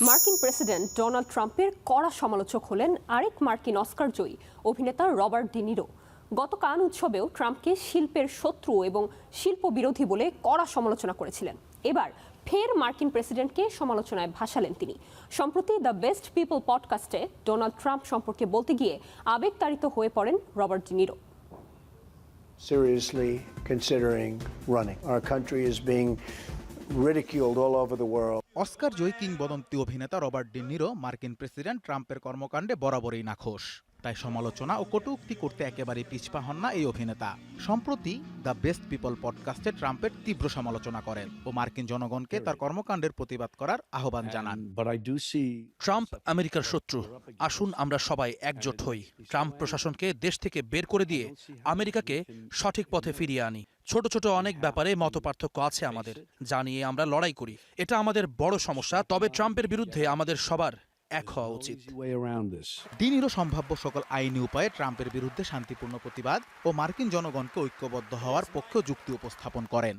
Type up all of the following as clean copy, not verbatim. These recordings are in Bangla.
মার্কিন প্রেসিডেন্ট ডোনাল্ড ট্রাম্পের কড়া সমালোচক হলেন আরেক মার্কিন অস্কার জয়ী অভিনেতা রবার্ট ডি নিরো। গত কান উৎসবেও ট্রাম্পকে শিল্পের শত্রু এবং শিল্প বিরোধী বলে কড়া সমালোচনা করেছিলেন। এবার ফের মার্কিন প্রেসিডেন্টকে সমালোচনায় ভাসালেন তিনি। সম্প্রতি দ্য বেস্ট পিপল পডকাস্টে ডোনাল্ড ট্রাম্প সম্পর্কে বলতে গিয়ে আবেগতাড়িত হয়ে পড়েন Robert De Niro. Seriously considering running. Our country is being ridiculed all over the world. Oscar জয়ী কিংবদন্তি অভিনেতা রবার্ট ডি নিরো মার্কিন প্রেসিডেন্ট ট্রাম্পের কর্মকাণ্ডে বরাবরই নাখোশ। তাই সমালোচনা ও কটূক্তি করতে একেবারেই পিছপা হন না এই অভিনেতা। সম্প্রতি দ্য বেস্ট পিপল পডকাস্টে ট্রাম্পের তীব্র সমালোচনা করেন ও মার্কিন জনগণকে তার কর্মকাণ্ডের প্রতিবাদ করার আহ্বান জানান। ট্রাম্প আমেরিকার শত্রু, আসুন আমরা সবাই একজোট হই। ট্রাম্প প্রশাসনকে দেশ থেকে বের করে দিয়ে আমেরিকাকে সঠিক পথে ফিরিয়ে আনি। ছোট ছোট অনেক ব্যাপারে মতপার্থক্য আছে আমাদের, যা নিয়ে আমরা লড়াই করি। এটা আমাদের বড় সমস্যা, তবে ট্রাম্পের বিরুদ্ধে আমাদের সবার এক হওয়া উচিত। ডি নিরো সম্ভাব্য সকল আইনি উপায়ে ট্রাম্পের বিরুদ্ধে শান্তিপূর্ণ প্রতিবাদ ও মার্কিন জনগণকে ঐক্যবদ্ধ হওয়ার পক্ষে যুক্তি উপস্থাপন করেন।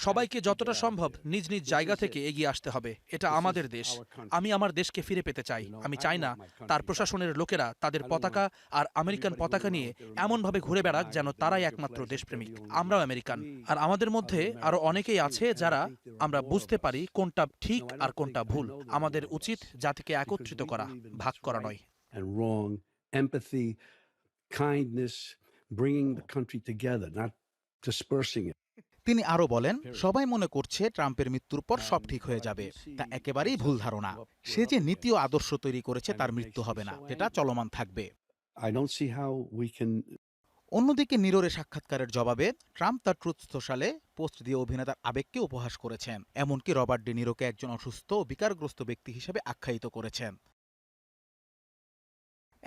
সবাইকে যতটা সম্ভব নিজ নিজ জায়গা থেকে এগিয়ে আসতে হবে। এটা আমাদের দেশ। আমি আমার দেশকে ফিরে পেতে চাই। আমি চাই না তার প্রশাসনের লোকেরা তাদের পতাকা আর আমেরিকান পতাকা নিয়ে এমনভাবে ঘুরে বেড়াক যেন তারাই একমাত্র দেশপ্রেমিক। আমরাও আমেরিকান, আর আমাদের মধ্যে আরো অনেকেই আছে যারা আমরা বুঝতে পারি কোনটা ঠিক আর কোনটা ভুল। আমাদের উচিত জাতিকে একত্রিত করা, ভাগ করা নয়। Empathy, kindness, bringing the country together, not dispersing it. তিনি আরো বলেন, সবাই মনে করছে ট্রাম্পের মৃত্যুর পর সব ঠিক হয়ে যাবে। তা একেবারেই ভুল ধারণা। সে যে নীতি ও আদর্শ তৈরি করেছে তার মৃত্যু হবে না, এটা চলমান থাকবে। I don't see how we can. অন্যদিকে নিরোর সাক্ষাৎকারের জবাবে ট্রাম্প তার ট্রুথ সোশ্যালে পোস্ট দিয়ে অভিনেতার আবেগকে উপহাস করেছেন। এমনকি রবার্ট ডি নিরোকে একজন অসুস্থ ও বিকারগ্রস্ত ব্যক্তি হিসেবে আখ্যায়িত করেছেন।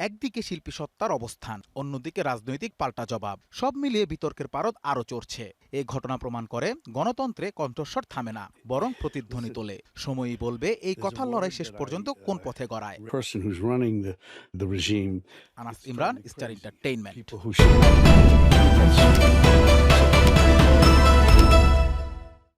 একদিকে শিল্পী সত্তার অবস্থান, অন্যদিকে রাজনৈতিক পাল্টা জবাব, সব মিলিয়ে বিতর্কের পারদ আরও চড়ছে। এই ঘটনা প্রমাণ করে গণতন্ত্রে কণ্ঠস্বর থামে না, বরং প্রতিধ্বনি তোলে। সময়ই বলবে এই কথার লড়াই শেষ পর্যন্ত কোন পথে গড়ায়। The regime. Anas Imran, star entertainment. People who should